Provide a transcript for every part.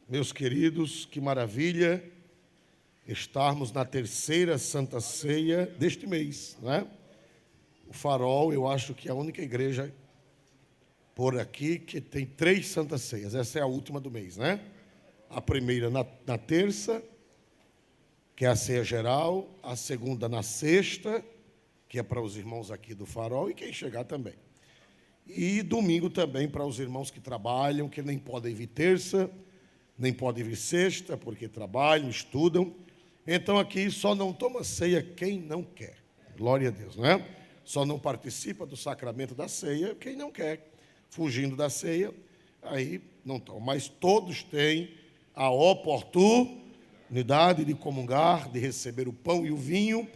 Meus queridos, que maravilha estarmos na terceira Santa Ceia deste mês, né? O Farol, eu acho que é a única igreja por aqui que tem 3 Santas Ceias. Essa é a última do mês, né? A primeira na terça, que é a ceia geral. A segunda na sexta, que é para os irmãos aqui do Farol e quem chegar também. E domingo também para os irmãos que trabalham, que nem podem vir terça, nem podem vir sexta, porque trabalham, estudam. Então aqui só não toma ceia quem não quer. Glória a Deus, né? Só não participa do sacramento da ceia quem não quer. Fugindo da ceia, aí não toma. Mas todos têm a oportunidade de comungar, de receber o pão e o vinho,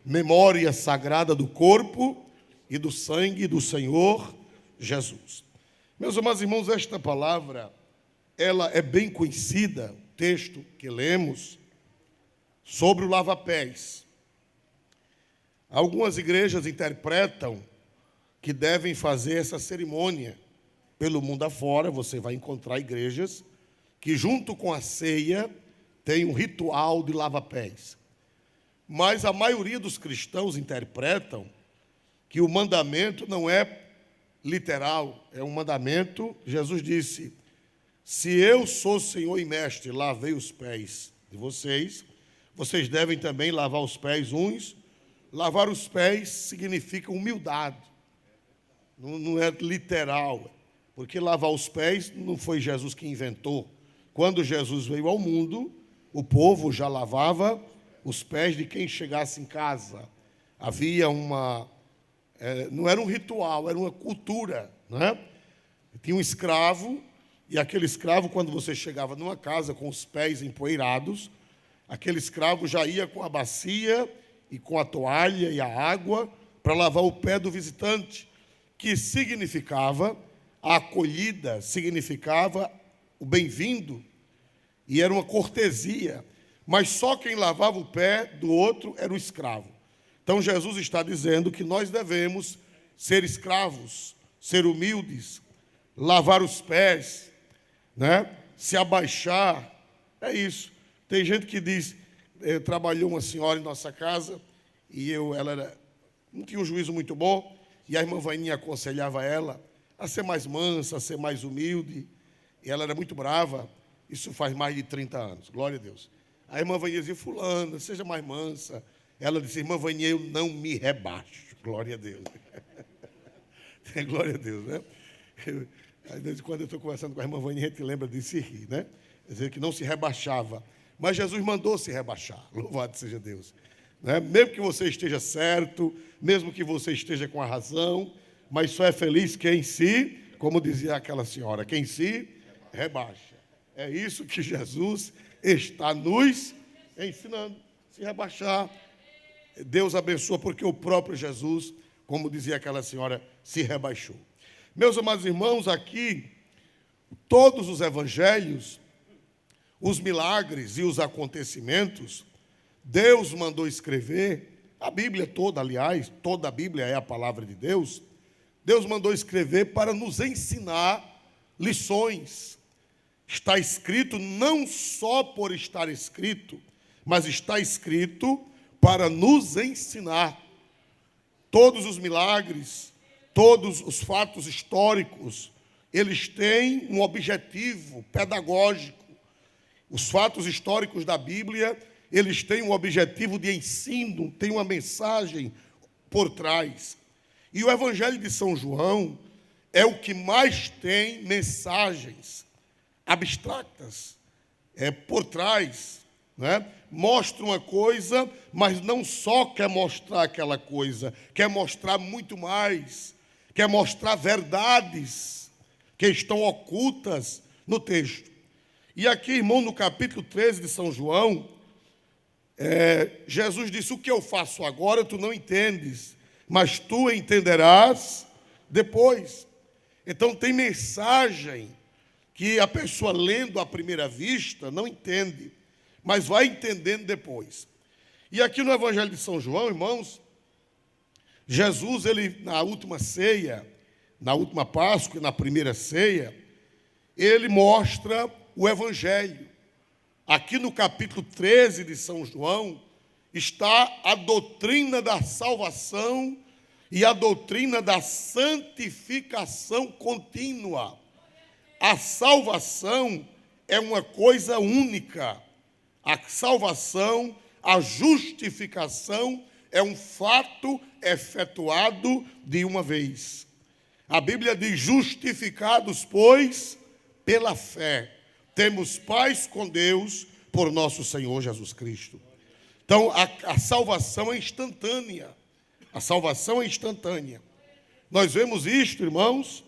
memória sagrada do corpo e do sangue do Senhor Jesus. Meus amados irmãos, esta palavra, ela é bem conhecida, o texto que lemos, sobre o lava-pés. Algumas igrejas interpretam que devem fazer essa cerimônia. Pelo mundo afora, você vai encontrar igrejas que, junto com a ceia, tem um ritual de lava-pés. Mas a maioria dos cristãos interpretam que o mandamento não é literal, é um mandamento. Jesus disse: se eu sou Senhor e Mestre, lavei os pés de vocês, vocês devem também lavar os pés uns. Lavar os pés significa humildade, não é literal, porque lavar os pés não foi Jesus que inventou. Quando Jesus veio ao mundo, o povo já lavava os pés de quem chegasse em casa. Havia não era um ritual, era uma cultura, né? Tinha um escravo, e aquele escravo, quando você chegava numa casa com os pés empoeirados, aquele escravo já ia com a bacia e com a toalha e a água para lavar o pé do visitante, que significava a acolhida, significava o bem-vindo, e era uma cortesia. Mas só quem lavava o pé do outro era o escravo. Então Jesus está dizendo que nós devemos ser escravos, ser humildes, lavar os pés, né? Se abaixar. É isso. Tem gente que diz, trabalhou uma senhora em nossa casa, e ela não tinha um juízo muito bom, e a irmã Vaininha aconselhava ela a ser mais mansa, a ser mais humilde, e ela era muito brava. Isso faz mais de 30 anos, glória a Deus. A irmã Vaininha dizia: fulana, seja mais mansa. Ela disse: irmã Vaininha, eu não me rebaixo, glória a Deus. Glória a Deus, né? Às vezes, quando eu estou conversando com a irmã Vaininha, a gente lembra disso e ri, né? Quer dizer, que não se rebaixava. Mas Jesus mandou se rebaixar, louvado seja Deus. Né? Mesmo que você esteja certo, mesmo que você esteja com a razão, mas só é feliz quem se, como dizia aquela senhora, quem se rebaixa. É isso que Jesus está nos ensinando, se rebaixar. Deus abençoa, porque o próprio Jesus, como dizia aquela senhora, se rebaixou. Meus amados irmãos, aqui, todos os evangelhos, os milagres e os acontecimentos, Deus mandou escrever, a Bíblia toda, aliás, toda a Bíblia é a palavra de Deus. Deus mandou escrever para nos ensinar lições. Está escrito não só por estar escrito, mas está escrito para nos ensinar. Todos os milagres, todos os fatos históricos, eles têm um objetivo pedagógico. Os fatos históricos da Bíblia, eles têm um objetivo de ensino, têm uma mensagem por trás. E o Evangelho de São João é o que mais tem mensagens abstratas, por trás, né? Mostra uma coisa, mas não só quer mostrar aquela coisa, quer mostrar muito mais, quer mostrar verdades que estão ocultas no texto. E aqui, irmão, no capítulo 13 de São João, Jesus disse: o que eu faço agora tu não entendes, mas tu entenderás depois. Então tem mensagem que a pessoa lendo à primeira vista não entende, mas vai entendendo depois. E aqui no Evangelho de São João, irmãos, Jesus, ele na última ceia, na última Páscoa e na primeira ceia, ele mostra o Evangelho. Aqui no capítulo 13 de São João, está a doutrina da salvação e a doutrina da santificação contínua. A salvação é uma coisa única. A salvação, a justificação é um fato efetuado de uma vez. A Bíblia diz: justificados, pois, pela fé, temos paz com Deus por nosso Senhor Jesus Cristo. Então, a salvação é instantânea. A salvação é instantânea. Nós vemos isto, irmãos,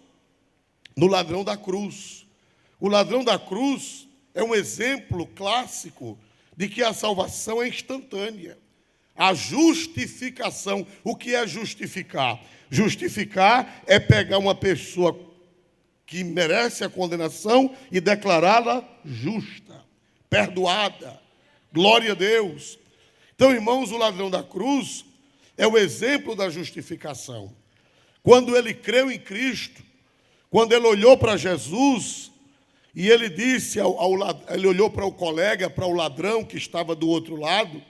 no ladrão da cruz. O ladrão da cruz é um exemplo clássico de que a salvação é instantânea. A justificação. O que é justificar? Justificar é pegar uma pessoa que merece a condenação e declará-la justa, perdoada. Glória a Deus. Então, irmãos, o ladrão da cruz é o exemplo da justificação. Quando ele creu em Cristo, quando ele olhou para Jesus e ele disse, ele olhou para o colega, para o ladrão que estava do outro lado,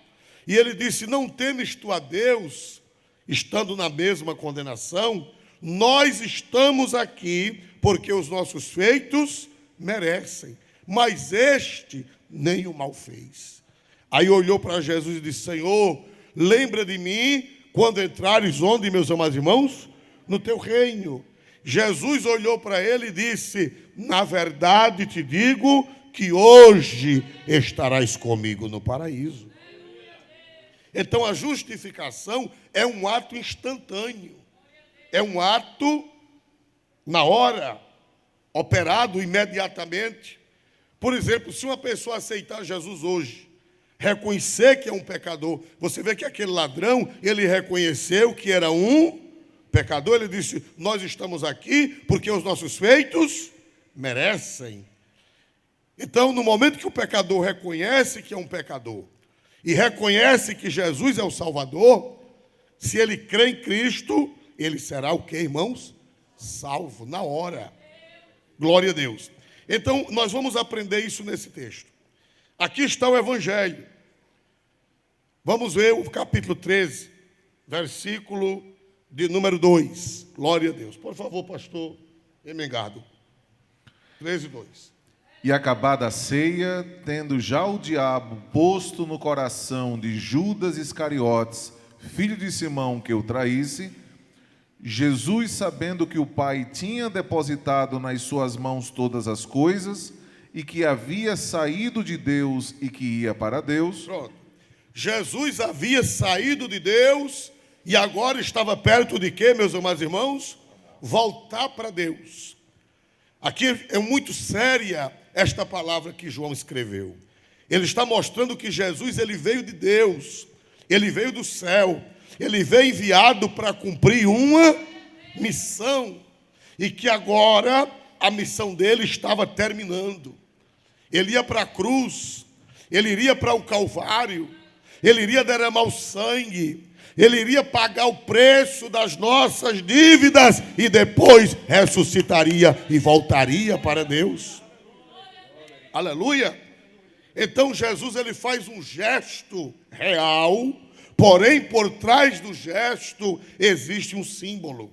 e ele disse: não temes tu a Deus, estando na mesma condenação? Nós estamos aqui porque os nossos feitos merecem, mas este nem o mal fez. Aí olhou para Jesus e disse: Senhor, lembra de mim quando entrares onde, meus amados irmãos? No teu reino. Jesus olhou para ele e disse: na verdade te digo que hoje estarás comigo no paraíso. Então a justificação é um ato instantâneo. É um ato na hora, operado imediatamente. Por exemplo, se uma pessoa aceitar Jesus hoje, reconhecer que é um pecador, você vê que aquele ladrão, ele reconheceu que era um pecador, ele disse: nós estamos aqui porque os nossos feitos merecem. Então, no momento que o pecador reconhece que é um pecador e reconhece que Jesus é o Salvador, se ele crê em Cristo, ele será o quê, irmãos? Salvo, na hora. Glória a Deus. Então, nós vamos aprender isso nesse texto. Aqui está o Evangelho. Vamos ver o capítulo 13, versículo de número 2. Glória a Deus. Por favor, pastor Emengardo. 13, 2. E acabada a ceia, tendo já o diabo posto no coração de Judas Iscariotes, filho de Simão, que o traísse, Jesus, sabendo que o Pai tinha depositado nas suas mãos todas as coisas, e que havia saído de Deus e que ia para Deus. Pronto. Jesus havia saído de Deus e agora estava perto de quê, meus amados irmãos? Voltar para Deus. Aqui é muito séria esta palavra que João escreveu. Ele está mostrando que Jesus, ele veio de Deus, ele veio do céu, ele veio enviado para cumprir uma missão, e que agora a missão dele estava terminando. Ele ia para a cruz, ele iria para o Calvário, ele iria derramar o sangue, ele iria pagar o preço das nossas dívidas e depois ressuscitaria e voltaria para Deus. Aleluia! Então Jesus, ele faz um gesto real, porém por trás do gesto existe um símbolo.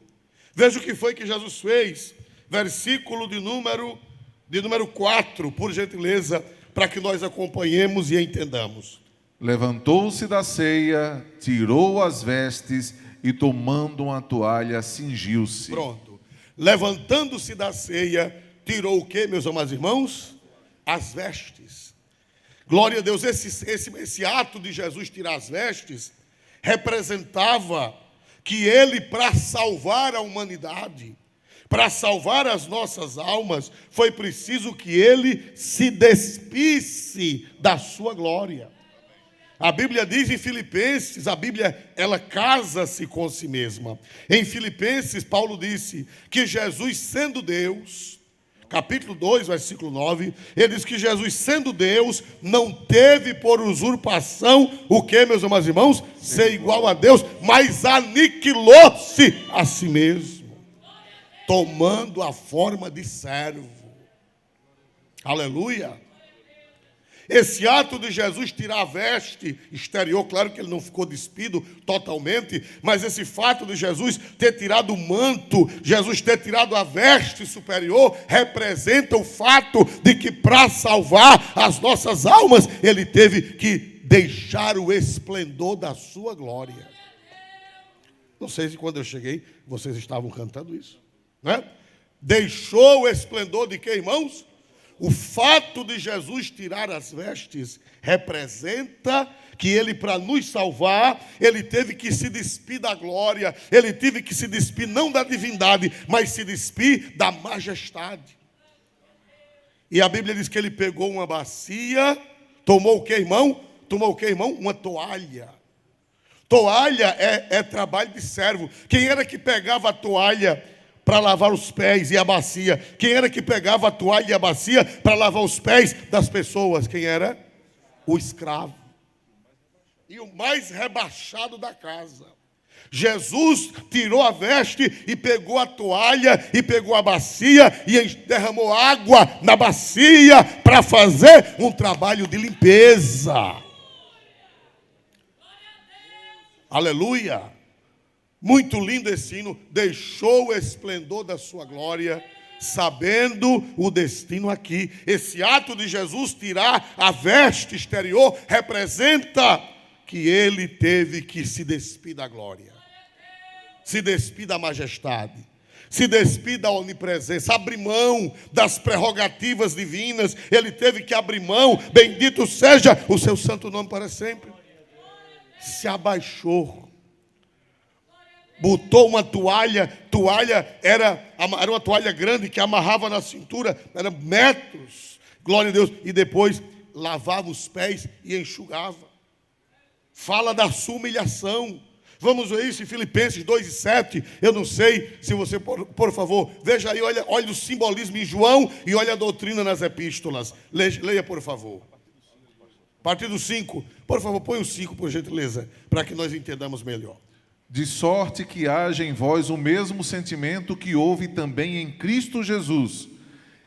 Veja o que foi que Jesus fez. Versículo de número 4, por gentileza, para que nós acompanhemos e entendamos. Levantou-se da ceia, tirou as vestes e, tomando uma toalha, cingiu-se. Pronto. Levantando-se da ceia, tirou o quê, meus amados irmãos? As vestes. Glória a Deus. Esse ato de Jesus tirar as vestes representava que ele, para salvar a humanidade, para salvar as nossas almas, foi preciso que ele se despisse da sua glória. A Bíblia diz em Filipenses, a Bíblia, ela casa-se com si mesma. Em Filipenses, Paulo disse que Jesus, sendo Deus, capítulo 2, versículo 9, ele diz que Jesus, sendo Deus, não teve por usurpação o que, meus amados irmãos? Ser igual a Deus, mas aniquilou-se a si mesmo, tomando a forma de servo. Aleluia. Esse ato de Jesus tirar a veste exterior, claro que ele não ficou despido totalmente, mas esse fato de Jesus ter tirado o manto, Jesus ter tirado a veste superior, representa o fato de que para salvar as nossas almas, ele teve que deixar o esplendor da sua glória. Não sei se quando eu cheguei, vocês estavam cantando isso, né? Deixou o esplendor de quê, irmãos? O fato de Jesus tirar as vestes representa que ele, para nos salvar, ele teve que se despir da glória, ele teve que se despir não da divindade, mas se despir da majestade. E a Bíblia diz que ele pegou uma bacia, tomou o que, irmão? Tomou o que, irmão? Uma toalha. Toalha é trabalho de servo. Quem era que pegava a toalha para lavar os pés e a bacia? Quem era que pegava a toalha e a bacia para lavar os pés das pessoas? Quem era? O escravo. E o mais rebaixado da casa. Jesus tirou a veste e pegou a toalha e pegou a bacia e derramou água na bacia para fazer um trabalho de limpeza. Aleluia. Muito lindo esse hino. Deixou o esplendor da sua glória, sabendo o destino aqui. Esse ato de Jesus tirar a veste exterior representa que ele teve que se despir da glória, se despir da majestade, se despir da onipresença, abrir mão das prerrogativas divinas. Ele teve que abrir mão, bendito seja o seu santo nome para sempre. Se abaixou, botou uma toalha era uma toalha grande que amarrava na cintura, era metros, glória a Deus, e depois lavava os pés e enxugava. Fala da sua humilhação. Vamos ver isso em Filipenses 2:7. Eu não sei se você, por favor, veja aí, olha o simbolismo em João e olha a doutrina nas epístolas. Leia, por favor. A partir do 5, por favor, põe o 5, por gentileza, para que nós entendamos melhor. De sorte que haja em vós o mesmo sentimento que houve também em Cristo Jesus,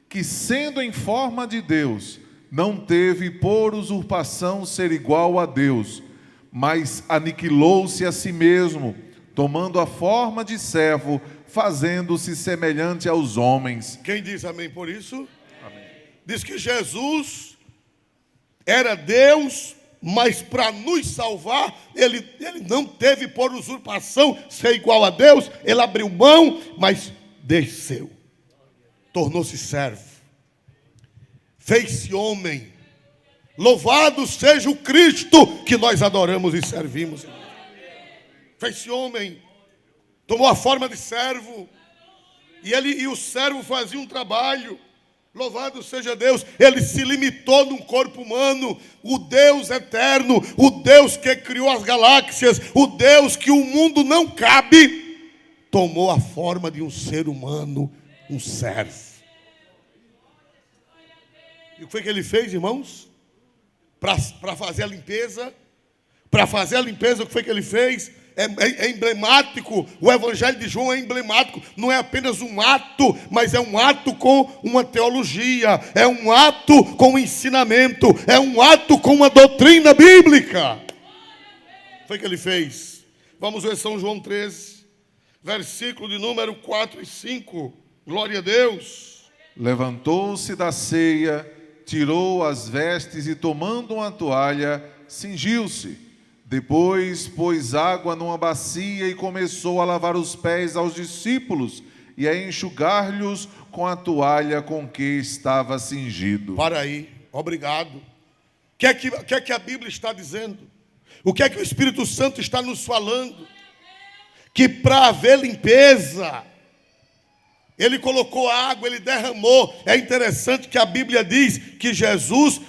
que sendo em forma de Deus, não teve por usurpação ser igual a Deus, mas aniquilou-se a si mesmo, tomando a forma de servo, fazendo-se semelhante aos homens. Quem diz amém por isso? Amém. Diz que Jesus era Deus, mas para nos salvar, ele não teve por usurpação ser igual a Deus. Ele abriu mão, mas desceu, tornou-se servo, fez-se homem. Louvado seja o Cristo que nós adoramos e servimos. Fez-se homem, tomou a forma de servo, e o servo fazia um trabalho. Louvado seja Deus, ele se limitou num corpo humano. O Deus eterno, o Deus que criou as galáxias, o Deus que o mundo não cabe, tomou a forma de um ser humano, um servo. E o que foi que ele fez, irmãos? Para fazer a limpeza, o que foi que ele fez? É emblemático, o Evangelho de João é emblemático, não é apenas um ato, mas é um ato com uma teologia, é um ato com um ensinamento, é um ato com uma doutrina bíblica. O que foi que ele fez? Vamos ver São João 13, versículo de número 4 e 5, glória a Deus. Levantou-se da ceia, tirou as vestes e tomando uma toalha, cingiu-se. Depois pôs água numa bacia e começou a lavar os pés aos discípulos e a enxugar-lhes com a toalha com que estava cingido. Para aí, obrigado. O que é que a Bíblia está dizendo? O que é que o Espírito Santo está nos falando? Que para haver limpeza, ele colocou água, ele derramou. É interessante que a Bíblia diz que Jesus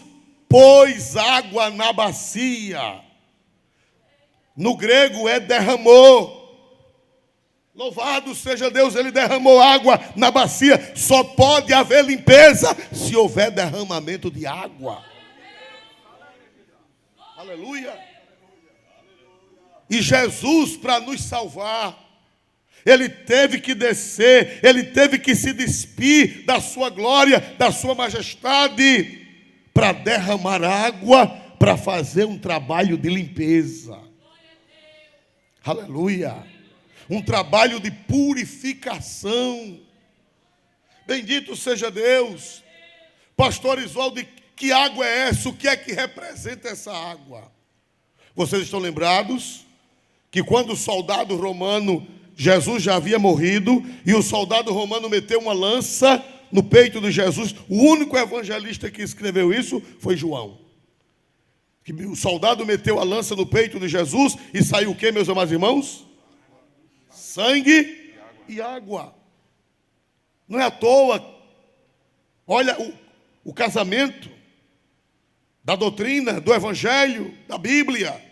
pôs água na bacia. No grego é derramou. Louvado seja Deus, ele derramou água na bacia. Só pode haver limpeza se houver derramamento de água. Aleluia. E Jesus, para nos salvar, Ele teve que descer, ele teve que se despir da sua glória, da sua majestade, para derramar água, para fazer um trabalho de limpeza. Aleluia! Um trabalho de purificação. Bendito seja Deus. Pastor Isoldo, que água é essa? O que é que representa essa água? Vocês estão lembrados que quando o soldado romano, Jesus já havia morrido, e o soldado romano meteu uma lança no peito de Jesus. O único evangelista que escreveu isso foi João. Que o soldado meteu a lança no peito de Jesus e saiu o quê, meus amados irmãos? Sangue e água. Não é à toa. Olha o casamento da doutrina, do evangelho, da Bíblia.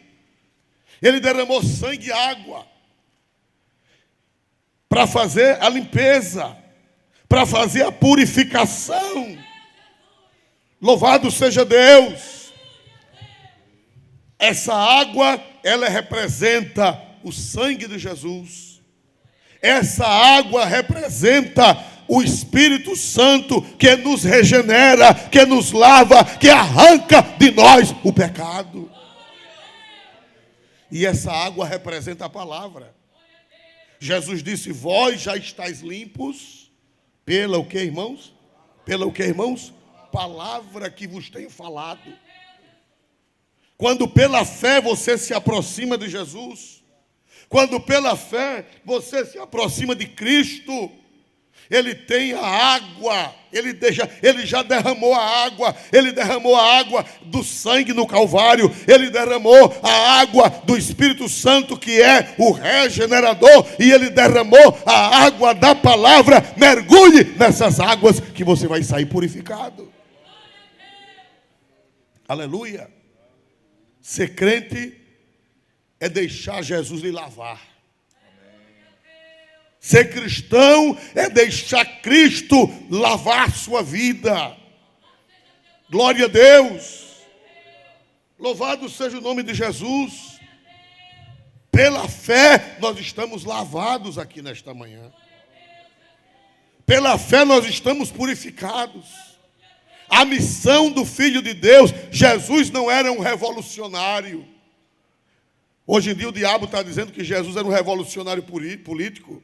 Ele derramou sangue e água para fazer a limpeza, para fazer a purificação. Louvado seja Deus. Essa água, ela representa o sangue de Jesus. Essa água representa o Espírito Santo que nos regenera, que nos lava, que arranca de nós o pecado. E essa água representa a palavra. Jesus disse: vós já estáis limpos pela o que, irmãos? Pela o que, irmãos? Palavra que vos tenho falado. Quando pela fé você se aproxima de Jesus, quando pela fé você se aproxima de Cristo, Ele tem a água, Ele já derramou a água, Ele derramou a água do sangue no Calvário, Ele derramou a água do Espírito Santo, que é o regenerador, e Ele derramou a água da palavra. Mergulhe nessas águas que você vai sair purificado. Aleluia. Ser crente é deixar Jesus lhe lavar. Ser cristão é deixar Cristo lavar sua vida. Glória a Deus. Louvado seja o nome de Jesus. Pela fé nós estamos lavados aqui nesta manhã. Pela fé nós estamos purificados. A missão do Filho de Deus, Jesus não era um revolucionário. Hoje em dia o diabo está dizendo que Jesus era um revolucionário político.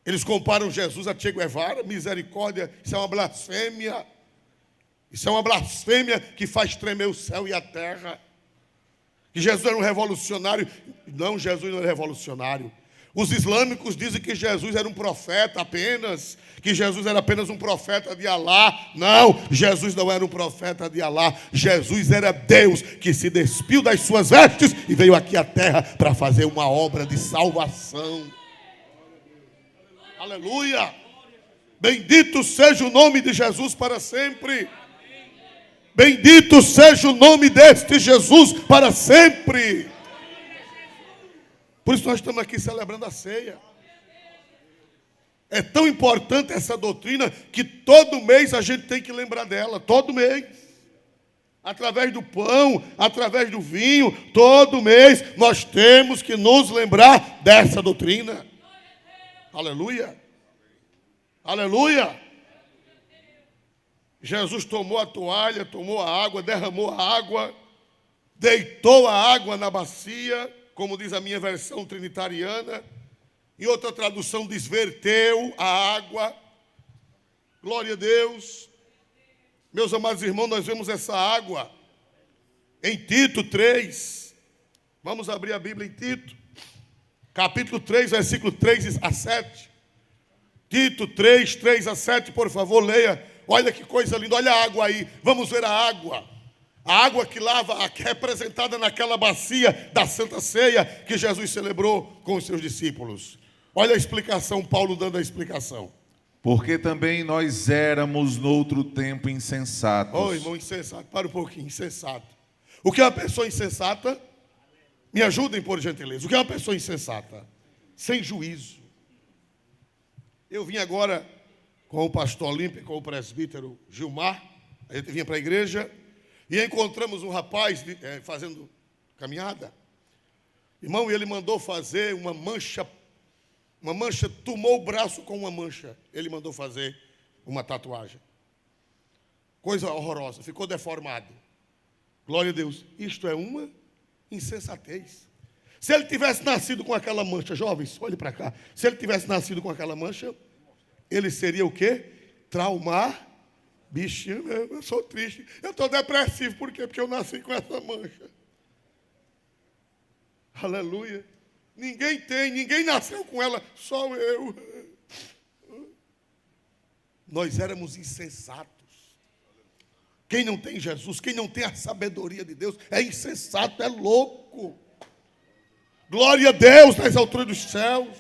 Eles comparam Jesus a Che Guevara. Misericórdia, isso é uma blasfêmia. Isso é uma blasfêmia que faz tremer o céu e a terra. Que Jesus era um revolucionário. Não, Jesus não era revolucionário. Os islâmicos dizem que Jesus era um profeta apenas, que Jesus era apenas um profeta de Alá. Não, Jesus não era um profeta de Alá. Jesus era Deus que se despiu das suas vestes e veio aqui à terra para fazer uma obra de salvação. Aleluia! Bendito seja o nome de Jesus para sempre. Bendito seja o nome deste Jesus para sempre. Por isso nós estamos aqui celebrando a ceia. É tão importante essa doutrina que todo mês a gente tem que lembrar dela. Todo mês. Através do pão, através do vinho, todo mês nós temos que nos lembrar dessa doutrina. Aleluia. Aleluia. Jesus tomou a toalha, tomou a água, derramou a água, deitou a água na bacia, como diz a minha versão trinitariana. Em outra tradução diz: verteu a água. Glória a Deus. Meus amados irmãos, nós vemos essa água em Tito 3. Vamos abrir a Bíblia em Tito, capítulo 3, versículo 3 a 7. Tito 3, 3 a 7, por favor, leia. Olha que coisa linda, olha a água aí. Vamos ver a água. A água que lava, representada naquela bacia da Santa Ceia que Jesus celebrou com os seus discípulos. Olha a explicação, Paulo dando a explicação. Porque também nós éramos noutro tempo insensatos. Ô, irmão, insensato, para um pouquinho, insensato. O que é uma pessoa insensata? Me ajudem, por gentileza. O que é uma pessoa insensata? Sem juízo. Eu vim agora com o pastor Olímpio, com o presbítero Gilmar. A gente vinha para a igreja e encontramos um rapaz fazendo caminhada. Irmão, ele mandou fazer uma mancha Uma mancha, tomou o braço com uma mancha. Ele mandou fazer uma tatuagem. Coisa horrorosa, ficou deformado. Glória a Deus. Isto é uma insensatez. Se ele tivesse nascido com aquela mancha, jovens, olhe para cá. Se ele tivesse nascido com aquela mancha, ele seria o quê? Traumar. Bichinho, eu sou triste. Eu estou depressivo. Por quê? Porque eu nasci com essa mancha. Aleluia. Ninguém nasceu com ela, só eu. Nós éramos insensatos. Quem não tem Jesus, quem não tem a sabedoria de Deus, é insensato, é louco. Glória a Deus nas alturas dos céus.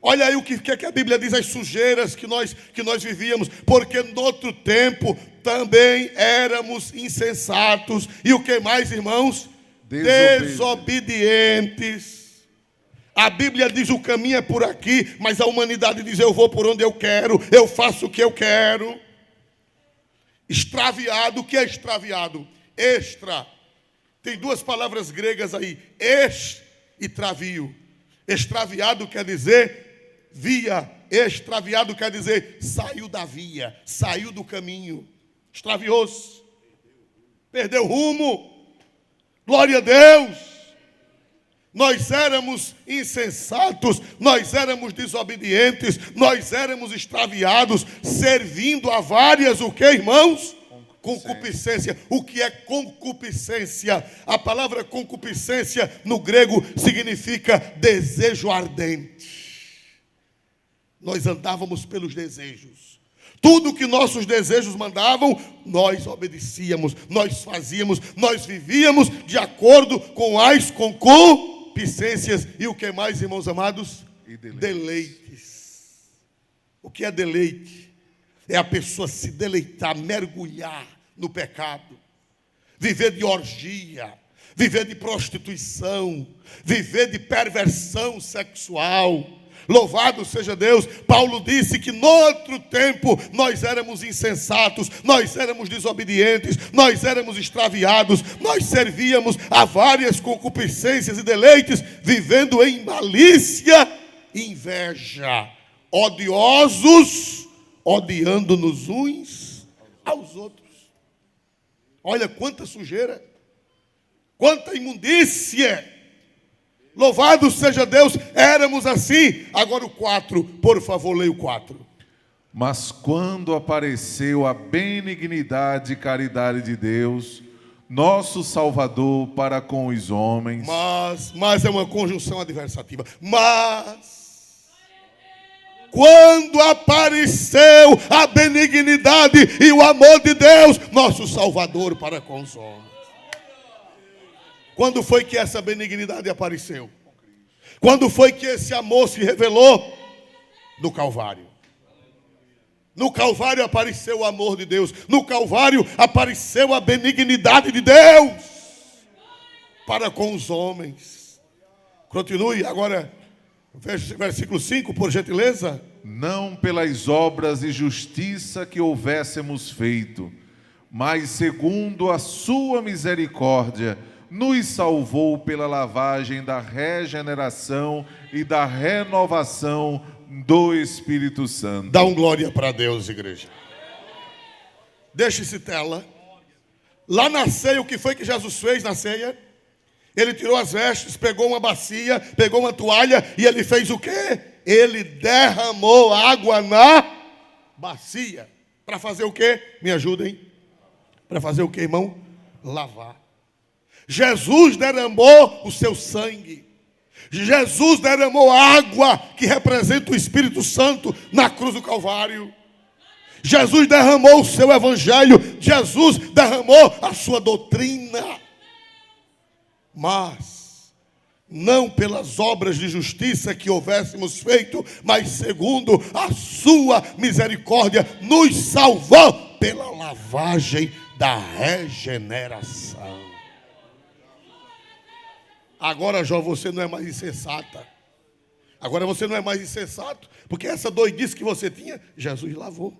Olha aí o que a Bíblia diz, as sujeiras que nós vivíamos, porque no outro tempo também éramos insensatos. E o que mais, irmãos? Desobedientes. A Bíblia diz o caminho é por aqui, mas a humanidade diz eu vou por onde eu quero, eu faço o que eu quero. Extraviado, o que é extraviado? Extra. Tem duas palavras gregas aí, ex e travio. Extraviado quer dizer via, extraviado quer dizer saiu da via, saiu do caminho, extraviou-se, perdeu rumo. Glória a Deus. Nós éramos insensatos, nós éramos desobedientes, nós éramos extraviados, servindo a várias, o que, irmãos? Concupiscência. O que é concupiscência? A palavra concupiscência no grego significa desejo ardente. Nós andávamos pelos desejos. Tudo que nossos desejos mandavam, nós obedecíamos, nós fazíamos, nós vivíamos de acordo com as concupiscências. E o que mais, irmãos amados? Deleites. O que é deleite? É a pessoa se deleitar, mergulhar no pecado, viver de orgia, viver de prostituição, viver de perversão sexual. Louvado seja Deus. Paulo disse que no outro tempo nós éramos insensatos, nós éramos desobedientes, nós éramos extraviados, nós servíamos a várias concupiscências e deleites, vivendo em malícia e inveja, odiosos, odiando-nos uns aos outros. Olha quanta sujeira, quanta imundícia. Louvado seja Deus, éramos assim. Agora o 4, por favor, leia o 4. Mas quando apareceu a benignidade e caridade de Deus, nosso Salvador para com os homens. Mas é uma conjunção adversativa. Mas quando apareceu a benignidade e o amor de Deus, nosso Salvador para com os homens. Quando foi que essa benignidade apareceu? Quando foi que esse amor se revelou? No Calvário. No Calvário apareceu o amor de Deus. No Calvário apareceu a benignidade de Deus para com os homens. Continue agora, versículo 5, por gentileza. Não pelas obras de justiça que houvéssemos feito, mas segundo a sua misericórdia, nos salvou pela lavagem da regeneração e da renovação do Espírito Santo. Dá um glória para Deus, igreja. Deixe-se tela. Lá na ceia, o que foi que Jesus fez na ceia? Ele tirou as vestes, pegou uma bacia, pegou uma toalha e ele fez o quê? Ele derramou água na bacia. Para fazer o quê? Me ajudem. Para fazer o quê, irmão? Lavar. Jesus derramou o seu sangue. Jesus derramou água que representa o Espírito Santo na cruz do Calvário. Jesus derramou o seu evangelho. Jesus derramou a sua doutrina. Mas não pelas obras de justiça que houvéssemos feito, mas segundo a sua misericórdia, nos salvou pela lavagem da regeneração. Agora, Jó, você não é mais insensata. Agora você não é mais insensato, porque essa doidice que você tinha, Jesus lavou.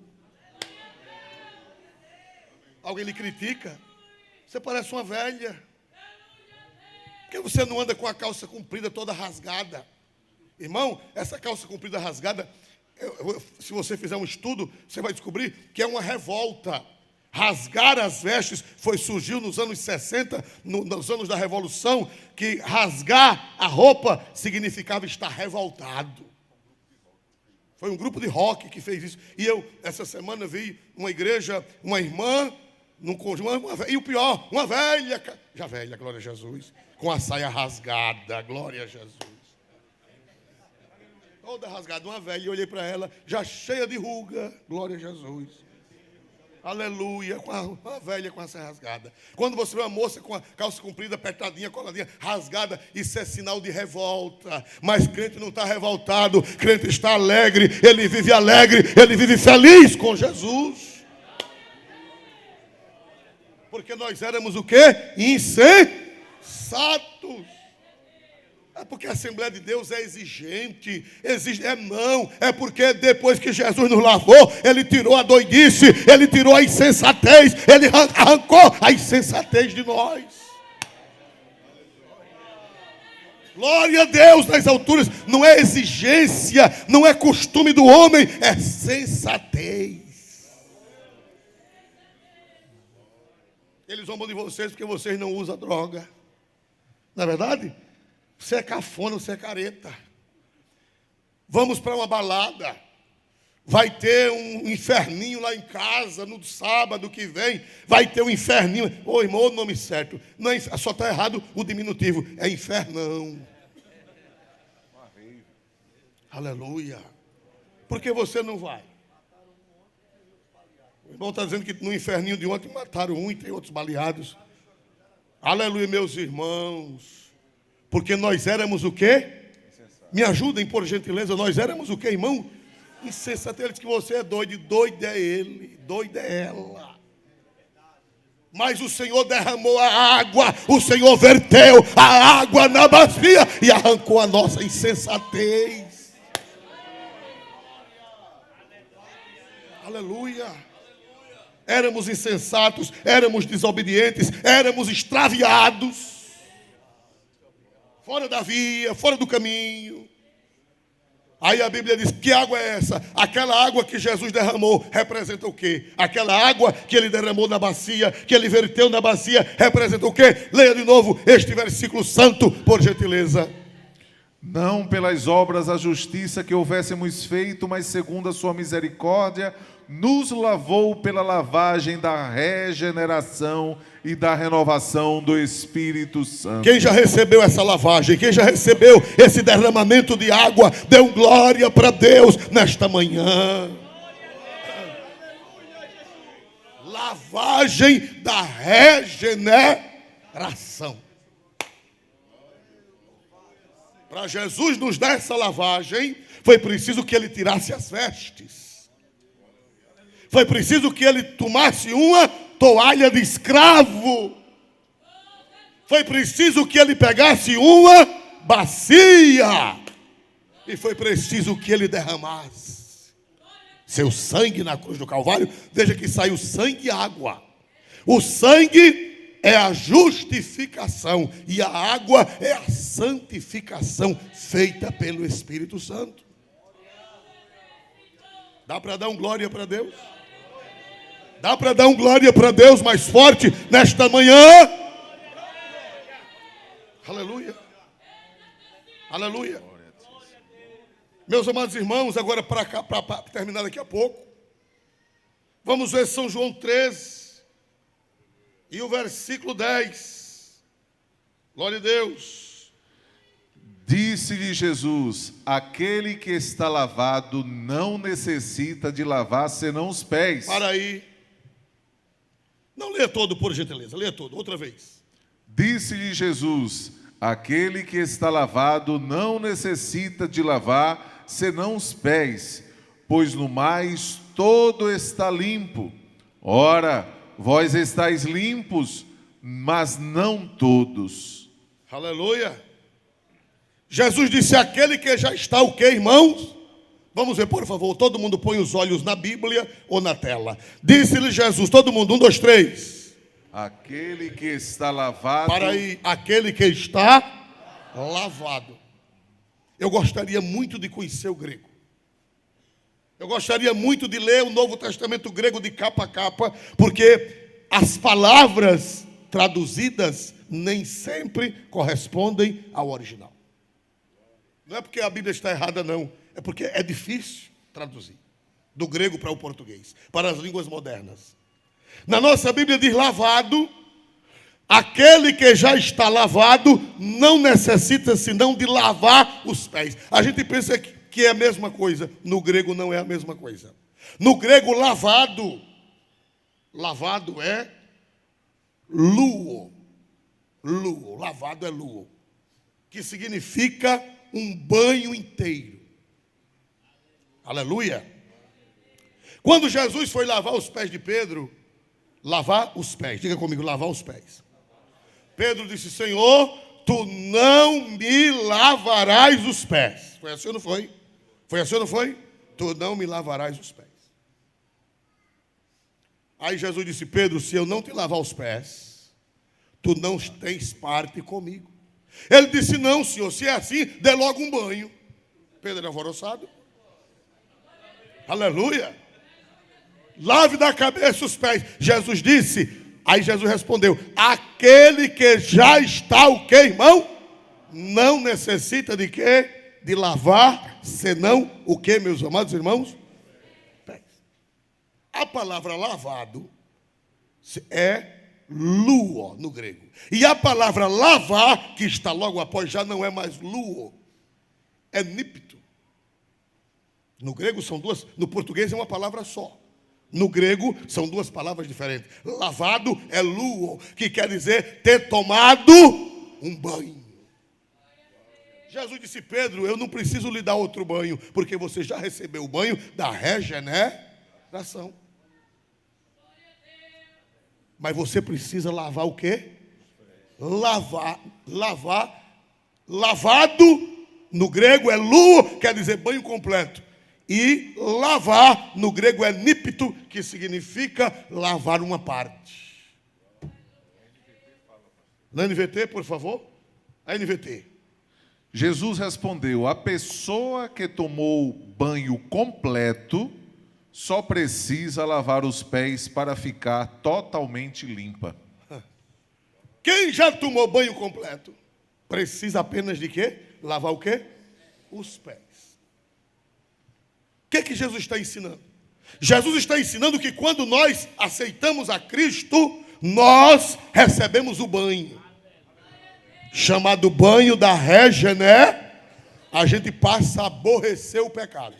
Alguém lhe critica? Você parece uma velha. Por que você não anda com a calça comprida toda rasgada? Irmão, essa calça comprida rasgada, se você fizer um estudo, você vai descobrir que é uma revolta. Rasgar as vestes surgiu nos anos 60, nos anos da Revolução, que rasgar a roupa significava estar revoltado. Foi um grupo de rock que fez isso. E eu, essa semana, vi uma igreja, uma irmã, num conjunto, e o pior, uma velha, já velha, glória a Jesus, com a saia rasgada, glória a Jesus. Toda rasgada, uma velha, e olhei para ela, já cheia de ruga, glória a Jesus. Aleluia, com uma velha com a saia rasgada. Quando você vê uma moça com a calça comprida, apertadinha, coladinha, rasgada, isso é sinal de revolta. Mas crente não está revoltado, crente está alegre, ele vive feliz com Jesus. Porque nós éramos o quê? Insensatos. É porque a Assembleia de Deus é exigente. Não, é porque depois que Jesus nos lavou, Ele tirou a doidice, Ele tirou a insensatez, Ele arrancou a insensatez de nós. Glória a Deus nas alturas. Não é exigência, não é costume do homem, é sensatez. Eles zombam de vocês porque vocês não usam droga. Não é verdade? Você é cafona, você é careta. Vamos para uma balada. Vai ter um inferninho lá em casa no sábado que vem. Vai ter um inferninho. Ô irmão, o nome certo. Não é, só está errado o diminutivo. É infernão. Aleluia. Por que você não vai? O irmão está dizendo que no inferninho de ontem mataram um e tem outros baleados. Aleluia, meus irmãos. Porque nós éramos o quê? Me ajudem, por gentileza. Nós éramos o quê, irmão? Insensato. Ele diz que você é doido. Doido é ele, doido é ela. Mas o Senhor derramou a água. O Senhor verteu a água na bacia e arrancou a nossa insensatez. Aleluia. Éramos insensatos, éramos desobedientes, éramos extraviados. Fora da via, fora do caminho. Aí a Bíblia diz, que água é essa? Aquela água que Jesus derramou representa o quê? Aquela água que ele derramou na bacia, que ele verteu na bacia, representa o quê? Leia de novo este versículo santo, por gentileza. Não pelas obras a justiça que houvéssemos feito, mas segundo a sua misericórdia, nos lavou pela lavagem da regeneração e da renovação do Espírito Santo. Quem já recebeu essa lavagem, quem já recebeu esse derramamento de água, dê glória para Deus nesta manhã. Lavagem da regeneração. Para Jesus nos dar essa lavagem, foi preciso que ele tirasse as vestes. Foi preciso que ele tomasse uma toalha de escravo. Foi preciso que ele pegasse uma bacia. E foi preciso que ele derramasse seu sangue na cruz do Calvário. Veja que saiu sangue e água. O sangue é a justificação e a água é a santificação feita pelo Espírito Santo. Dá para dar um glória para Deus? Dá para dar um glória para Deus mais forte nesta manhã? Aleluia. Aleluia. Meus amados irmãos, agora para terminar daqui a pouco, vamos ver São João 13 e o versículo 10. Glória a Deus. Disse-lhe Jesus, aquele que está lavado não necessita de lavar senão os pés. Para aí. Não leia todo, por gentileza, leia todo, outra vez. Disse-lhe Jesus, aquele que está lavado não necessita de lavar senão os pés, pois no mais todo está limpo. Ora, vós estáis limpos, mas não todos. Aleluia. Jesus disse, aquele que já está o quê, irmãos? Vamos ver, por favor, todo mundo põe os olhos na Bíblia ou na tela. Disse-lhe Jesus, todo mundo, 1, 2, 3. Aquele que está lavado. Para aí, aquele que está lavado. eu gostaria muito de conhecer o grego. Eu gostaria muito de ler o Novo Testamento grego de capa a capa, porque as palavras traduzidas nem sempre correspondem ao original. Não é porque a Bíblia está errada, não. É porque é difícil traduzir do grego para o português, para as línguas modernas. Na nossa Bíblia diz lavado. Aquele que já está lavado não necessita senão de lavar os pés. A gente pensa que é a mesma coisa. No grego não é a mesma coisa. No grego, lavado é luo. Luo, lavado é luo, que significa um banho inteiro. Aleluia. Quando Jesus foi lavar os pés de Pedro, lavar os pés, diga comigo, lavar os pés. Pedro disse: Senhor, tu não me lavarás os pés. Foi assim ou não foi? Foi assim ou não foi? Tu não me lavarás os pés. Aí Jesus disse: Pedro, se eu não te lavar os pés, tu não tens parte comigo. Ele disse: não, Senhor, se é assim, dê logo um banho. Pedro era alvoroçado. Aleluia. Lave da cabeça os pés. Jesus disse, aí Jesus respondeu: aquele que já está o quê, irmão? Não necessita de quê? De lavar, senão o quê, meus amados irmãos? Pés. A palavra lavado é luo no grego. E a palavra lavar, que está logo após, já não é mais luo, é nípito. No grego são duas, no português é uma palavra só. No grego são duas palavras diferentes. Lavado é luo, que quer dizer ter tomado um banho. Jesus disse: Pedro, eu não preciso lhe dar outro banho, porque você já recebeu o banho da regeneração. Mas você precisa lavar o quê? Lavado, no grego é luo, quer dizer banho completo. E lavar, no grego é nípito, que significa lavar uma parte. Na NVT, por favor. A NVT. Jesus respondeu: a pessoa que tomou banho completo só precisa lavar os pés para ficar totalmente limpa. Quem já tomou banho completo precisa apenas de quê? Lavar o quê? Os pés. O que Jesus está ensinando? Jesus está ensinando que quando nós aceitamos a Cristo, nós recebemos o banho, chamado banho da regeneração. A gente passa a aborrecer o pecado.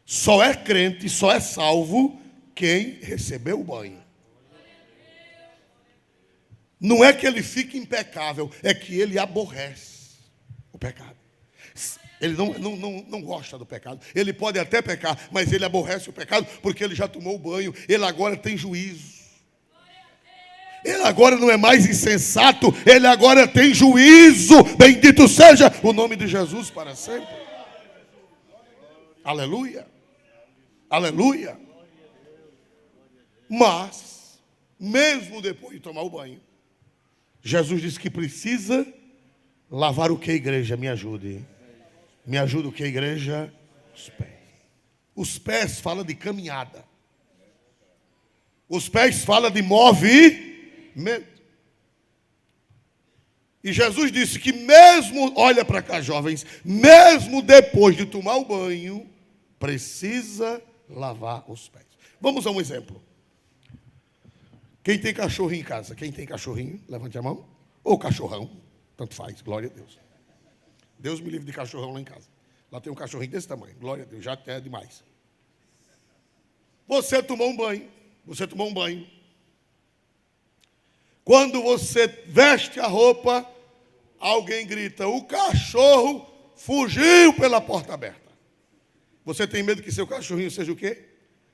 Só é crente, só é salvo quem recebeu o banho. Não é que ele fique impecável, é que ele aborrece o pecado. Ele não gosta do pecado. Ele pode até pecar, mas ele aborrece o pecado porque ele já tomou o banho. Ele agora tem juízo. Ele agora não é mais insensato. Ele agora tem juízo. Bendito seja o nome de Jesus para sempre. Aleluia. Aleluia. Mas, mesmo depois de tomar o banho, Jesus disse que precisa lavar o que, igreja? Me ajude. Me ajuda o que, igreja? Os pés. Os pés falam de caminhada. Os pés falam de movimento. E Jesus disse que mesmo, olha para cá, jovens, mesmo depois de tomar o banho, precisa lavar os pés. Vamos a um exemplo. Quem tem cachorrinho em casa? Quem tem cachorrinho? Levante a mão. Ou cachorrão, tanto faz, glória a Deus. Deus me livre de cachorrão lá em casa. Lá tem um cachorrinho desse tamanho. Glória a Deus, já é demais. Você tomou um banho. Você tomou um banho. Quando você veste a roupa, alguém grita: o cachorro fugiu pela porta aberta. Você tem medo que seu cachorrinho seja o quê?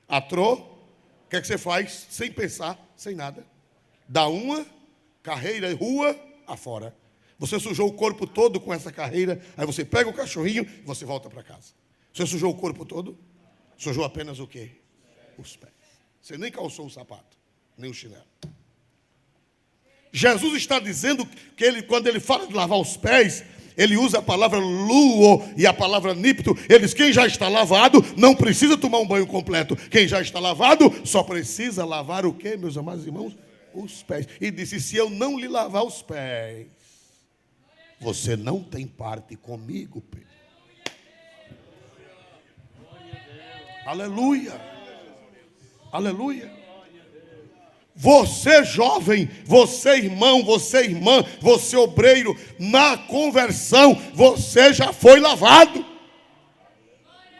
Atrô? O que é que você faz? Sem pensar, sem nada. Dá uma carreira, rua afora. Você sujou o corpo todo com essa carreira, aí você pega o cachorrinho e você volta para casa. Você sujou o corpo todo? Sujou apenas o quê? Os pés. Você nem calçou o sapato, nem o chinelo. Jesus está dizendo que quando ele fala de lavar os pés, ele usa a palavra luo e a palavra nípto. Ele diz: quem já está lavado não precisa tomar um banho completo. Quem já está lavado só precisa lavar o quê, meus amados irmãos? Os pés. E disse: se eu não lhe lavar os pés, você não tem parte comigo, Pedro. Aleluia. Aleluia. Você jovem, você irmão, você irmã, você obreiro, na conversão você já foi lavado.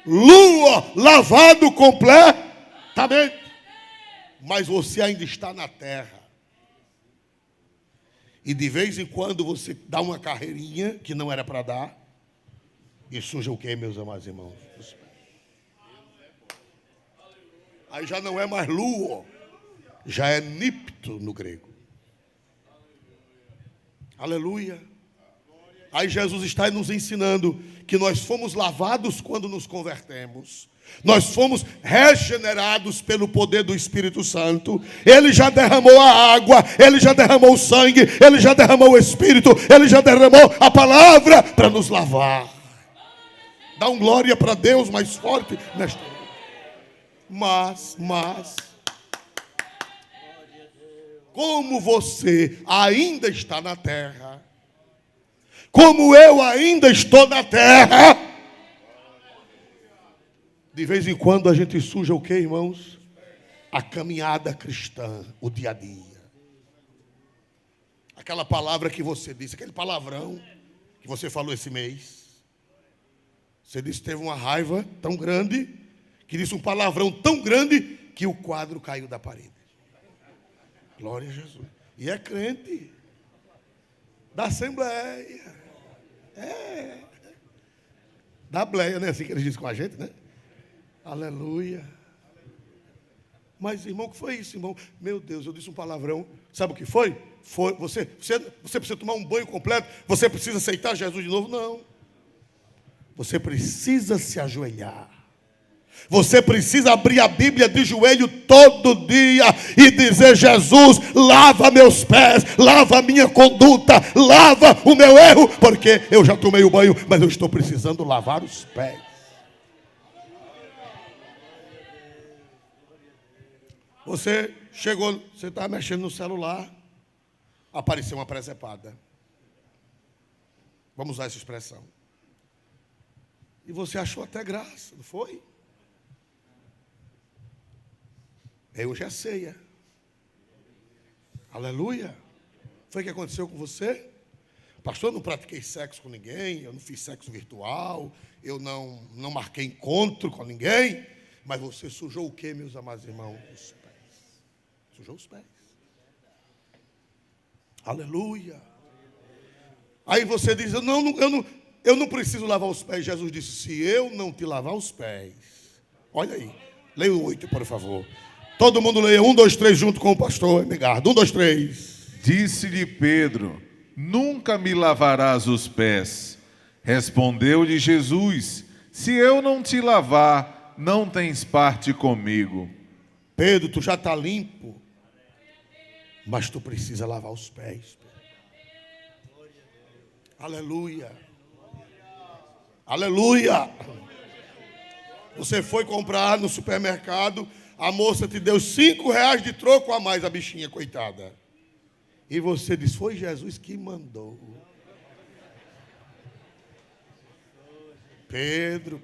Lua, lavado completamente. Mas você ainda está na terra. E de vez em quando você dá uma carreirinha que não era para dar. E suja o quê, meus amados irmãos? Aí já não é mais lua, já é nípto no grego. Aleluia. Aí Jesus está nos ensinando que nós fomos lavados quando nos convertemos. Nós fomos regenerados pelo poder do Espírito Santo. Ele já derramou a água, ele já derramou o sangue, ele já derramou o Espírito, ele já derramou a palavra para nos lavar. Dá um glória para Deus mais forte nesta noite. Mas, como você ainda está na terra, como eu ainda estou na terra, de vez em quando a gente suja o que, irmãos? A caminhada cristã, o dia a dia. Aquela palavra que você disse, aquele palavrão que você falou esse mês. Você disse que teve uma raiva tão grande, que disse um palavrão tão grande, que o quadro caiu da parede. Glória a Jesus. E é crente da Assembleia. Da Bleia, né? Assim que eles dizem com a gente, né? Aleluia. Mas, irmão, o que foi isso, irmão? Meu Deus, eu disse um palavrão. Sabe o que foi? Você precisa tomar um banho completo? Você precisa aceitar Jesus de novo? Não. Você precisa se ajoelhar. Você precisa abrir a Bíblia de joelho todo dia e dizer: Jesus, lava meus pés, lava a minha conduta, lava o meu erro, porque eu já tomei o banho, mas eu estou precisando lavar os pés. Você chegou, você está mexendo no celular, apareceu uma presepada. Vamos usar essa expressão. E você achou até graça, não foi? Hoje é ceia. Aleluia. Foi o que aconteceu com você? Pastor, eu não pratiquei sexo com ninguém, eu não fiz sexo virtual, eu não marquei encontro com ninguém, mas você sujou o que, meus amados irmãos? Os pés. Sujou os pés. Aleluia. Aí você diz: eu não preciso lavar os pés. Jesus disse: se eu não te lavar os pés. Olha aí, leia o 8, por favor. Todo mundo leia 1, 2, 3 junto com o pastor Edgardo. 1, 2, 3. Disse-lhe Pedro: nunca me lavarás os pés. Respondeu-lhe Jesus: se eu não te lavar, não tens parte comigo. Pedro, tu já está limpo, mas tu precisa lavar os pés. Aleluia. Aleluia. Você foi comprar no supermercado, a moça te deu R$5 de troco a mais, a bichinha, coitada. E você diz: foi Jesus que mandou. Pedro.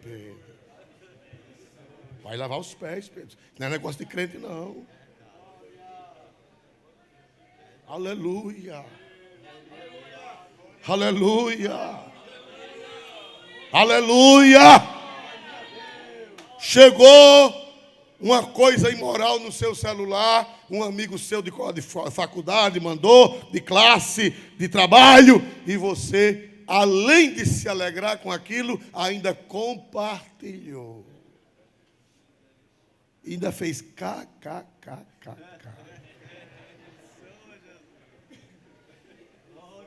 Vai lavar os pés, Pedro. Não é negócio de crente, não. Aleluia. Aleluia. Aleluia. Chegou uma coisa imoral no seu celular, um amigo seu de faculdade mandou, de classe, de trabalho, e você, além de se alegrar com aquilo, ainda compartilhou. Ainda fez kkkk.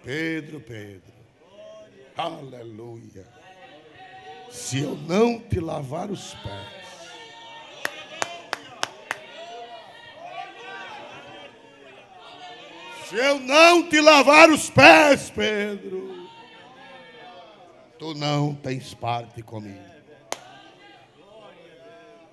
Pedro, aleluia. Se eu não te lavar os pés, se eu não te lavar os pés, Pedro, tu não tens parte comigo.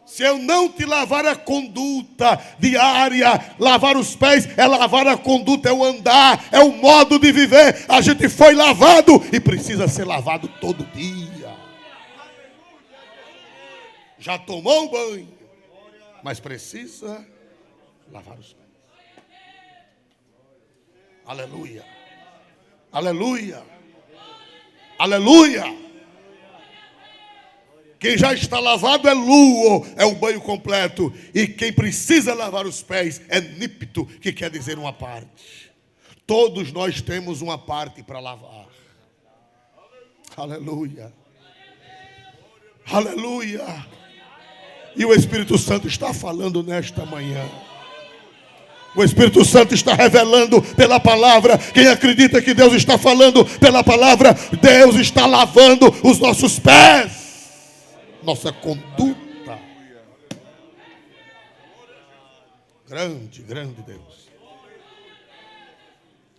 Se eu não te lavar a conduta diária, lavar os pés é lavar a conduta, é o andar, é o modo de viver. A gente foi lavado e precisa ser lavado todo dia. Já tomou um banho, mas precisa lavar os pés. Aleluia. Aleluia. Aleluia. Quem já está lavado é luo, é o banho completo. E quem precisa lavar os pés é nípito, que quer dizer uma parte. Todos nós temos uma parte para lavar. Aleluia. Aleluia. E o Espírito Santo está falando nesta manhã. O Espírito Santo está revelando pela palavra. Quem acredita que Deus está falando pela palavra, Deus está lavando os nossos pés. Nossa conduta. Grande, grande Deus.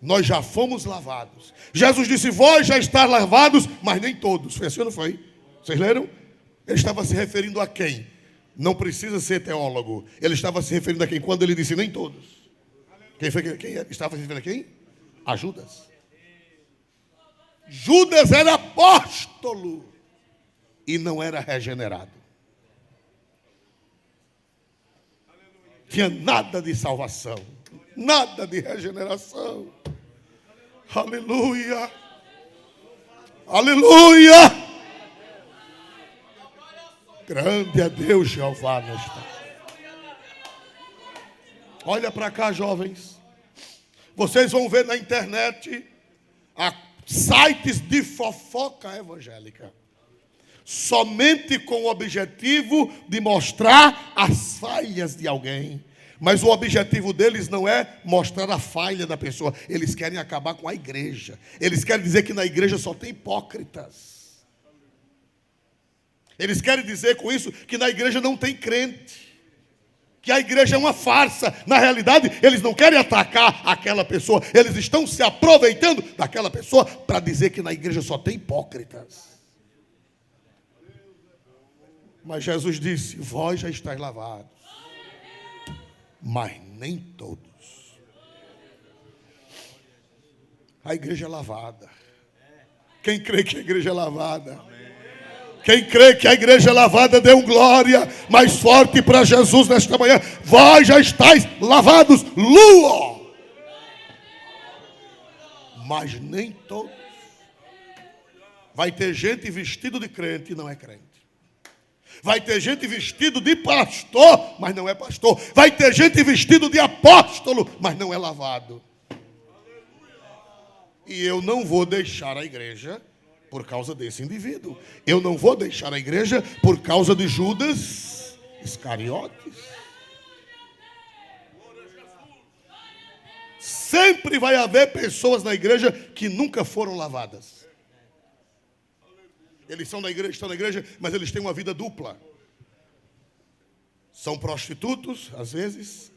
Nós já fomos lavados. Jesus disse, vós já estáis lavados, mas nem todos. Foi assim ou não foi? Vocês leram? Ele estava se referindo a quem? Não precisa ser teólogo. Ele estava se referindo a quem? Quando ele disse nem todos. Quem estava se referindo a quem? A Judas. Judas era apóstolo e não era regenerado. Tinha nada de salvação, nada de regeneração. Aleluia. Aleluia. Grande é Deus, Jeová, nesta. Olha para cá, jovens. Vocês vão ver na internet sites de fofoca evangélica. Somente com o objetivo de mostrar as falhas de alguém. Mas o objetivo deles não é mostrar a falha da pessoa. Eles querem acabar com a igreja. Eles querem dizer que na igreja só tem hipócritas. Eles querem dizer com isso que na igreja não tem crente. Que a igreja é uma farsa. Na realidade, eles não querem atacar aquela pessoa. Eles estão se aproveitando daquela pessoa para dizer que na igreja só tem hipócritas. Mas Jesus disse, vós já estáis lavados, mas nem todos. A igreja é lavada. Quem crê que a igreja é lavada? Quem crê que a igreja é lavada, dê um glória mais forte para Jesus nesta manhã. Vós já estáis lavados, lua. Mas nem todos. Vai ter gente vestido de crente e não é crente. Vai ter gente vestido de pastor, mas não é pastor. Vai ter gente vestido de apóstolo, mas não é lavado. E eu não vou deixar a igreja por causa desse indivíduo. Eu não vou deixar a igreja por causa de Judas Iscariotes. Sempre vai haver pessoas na igreja que nunca foram lavadas. Eles são da igreja, estão na igreja, mas eles têm uma vida dupla. São prostitutos, às vezes,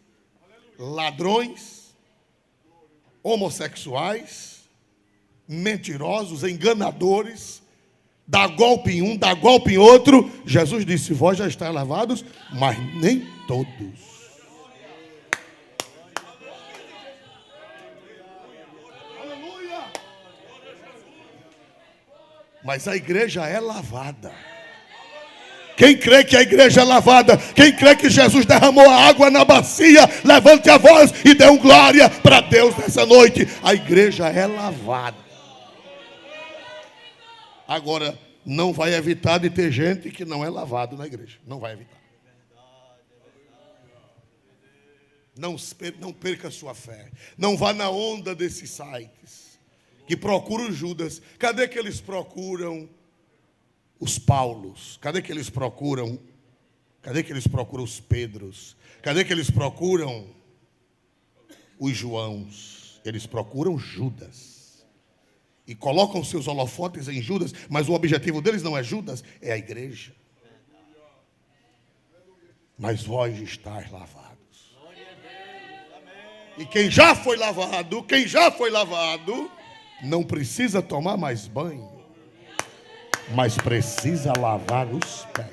ladrões, homossexuais, mentirosos, enganadores, dá golpe em um, dá golpe em outro. Jesus disse, vós já estáis lavados, mas nem todos. Mas a igreja é lavada. Quem crê que a igreja é lavada, quem crê que Jesus derramou a água na bacia, levante a voz e dê um glória para Deus nessa noite. A igreja é lavada. Agora, não vai evitar de ter gente que não é lavado na igreja. Não vai evitar. Não perca a sua fé. Não vá na onda desses sites que procuram Judas. Cadê que eles procuram os Paulos? Cadê que eles procuram? Cadê que eles procuram os Pedros? Cadê que eles procuram os Joãos? Eles procuram Judas. E colocam seus holofotes em Judas, mas o objetivo deles não é Judas, é a igreja. Mas vós estáis lavados. E quem já foi lavado, não precisa tomar mais banho. mas precisa lavar os pés.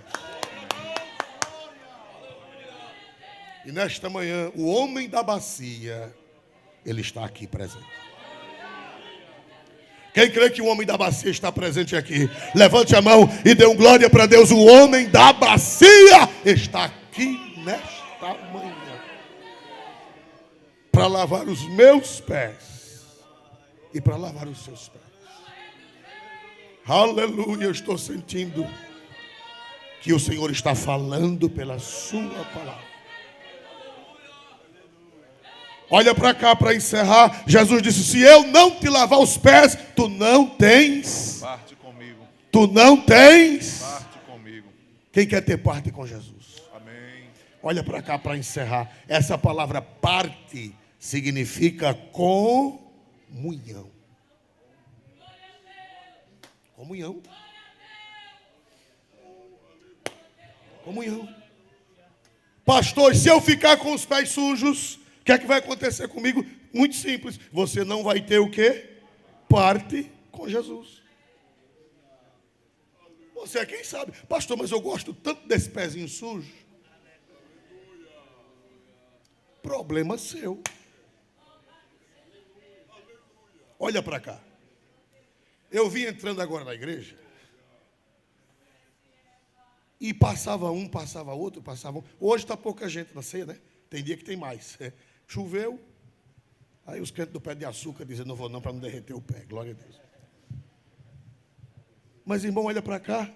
E nesta manhã, o homem da bacia, ele está aqui presente. Quem crê que o homem da bacia está presente aqui, levante a mão e dê um glória para Deus. O homem da bacia está aqui nesta manhã para lavar os meus pés e para lavar os seus pés. Aleluia, eu estou sentindo que o Senhor está falando pela sua palavra. Olha para cá para encerrar. Jesus disse: se eu não te lavar os pés, tu não tens parte comigo. Tu não tens Parte comigo. Quem quer ter parte com Jesus? Amém. Olha para cá para encerrar. Essa palavra parte significa comunhão. Comunhão. Comunhão. Pastor, se eu ficar com os pés sujos, o que é que vai acontecer comigo? Muito simples. Você não vai ter o quê? Parte com Jesus. Você é quem sabe. Pastor, mas eu gosto tanto desse pezinho sujo. Problema seu. Olha para cá. Eu vim entrando agora na igreja. E passava um, passava outro, passava um. Hoje está pouca gente na ceia, né? Tem dia que tem mais. Choveu. Aí os crentes do pé de açúcar dizem: não vou não, para não derreter o pé. Glória a Deus. Mas, irmão, olha para cá.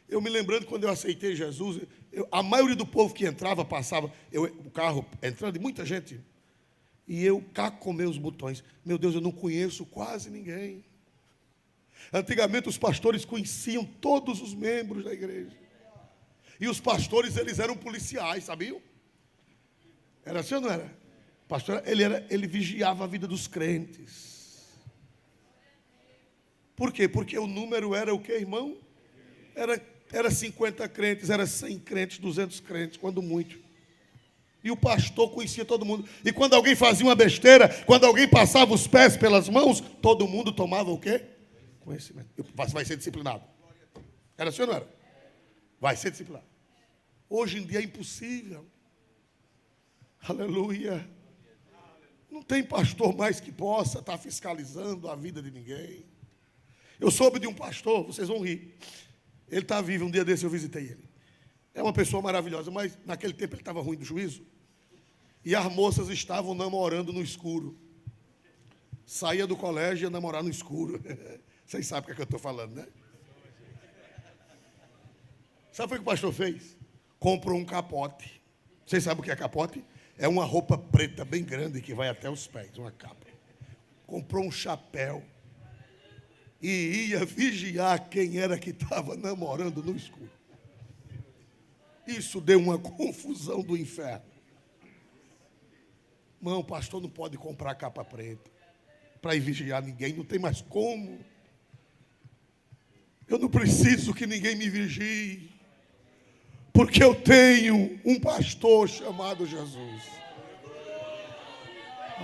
Eu me lembrando quando eu aceitei Jesus, a maioria do povo que entrava, passava, o carro entrando, e muita gente. E eu cá com meus botões. Meu Deus, eu não conheço quase ninguém. Antigamente os pastores conheciam todos os membros da igreja. E os pastores, eles eram policiais, sabiam? Era assim ou não era? Pastor, ele vigiava a vida dos crentes. Por quê? Porque o número era o quê, irmão? Era 50 crentes, era 100 crentes, 200 crentes, quando muito. E o pastor conhecia todo mundo. E quando alguém fazia uma besteira, quando alguém passava os pés pelas mãos, todo mundo tomava o quê? Conhecimento. Vai ser disciplinado. Era assim ou não era? Vai ser disciplinado. Hoje em dia é impossível. Aleluia. Não tem pastor mais que possa estar fiscalizando a vida de ninguém. Eu soube de um pastor, vocês vão rir. Ele está vivo, um dia desse eu visitei ele. É uma pessoa maravilhosa, mas naquele tempo ele estava ruim do juízo. E as moças estavam namorando no escuro. Saía do colégio e ia namorar no escuro. Vocês sabem o que eu estou falando, né? Sabe o que o pastor fez? Comprou um capote. Vocês sabem o que é capote? É uma roupa preta bem grande que vai até os pés, uma capa. Comprou um chapéu e ia vigiar quem era que estava namorando no escuro. Isso deu uma confusão do inferno. Irmão, o pastor não pode comprar capa preta para ir vigiar ninguém, não tem mais como. Eu não preciso que ninguém me vigie, porque eu tenho um pastor chamado Jesus.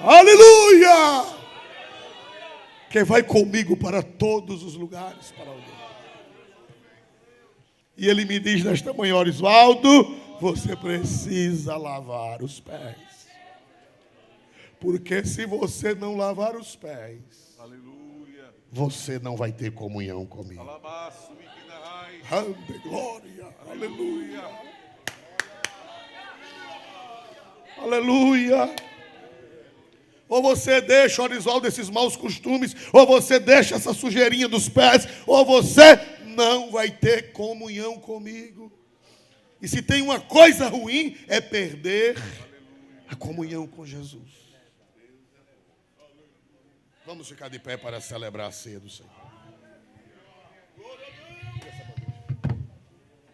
Aleluia! Que vai comigo para todos os lugares para onde eu. E ele me diz nesta manhã: Osvaldo, você precisa lavar os pés. Porque se você não lavar os pés, aleluia, você não vai ter comunhão comigo. Ande, glória, aleluia. Aleluia. Ou você deixa, Osvaldo, esses maus costumes, ou você deixa essa sujeirinha dos pés, ou você não vai ter comunhão comigo. E se tem uma coisa ruim, é perder a comunhão com Jesus. Vamos ficar de pé para celebrar a ceia do Senhor.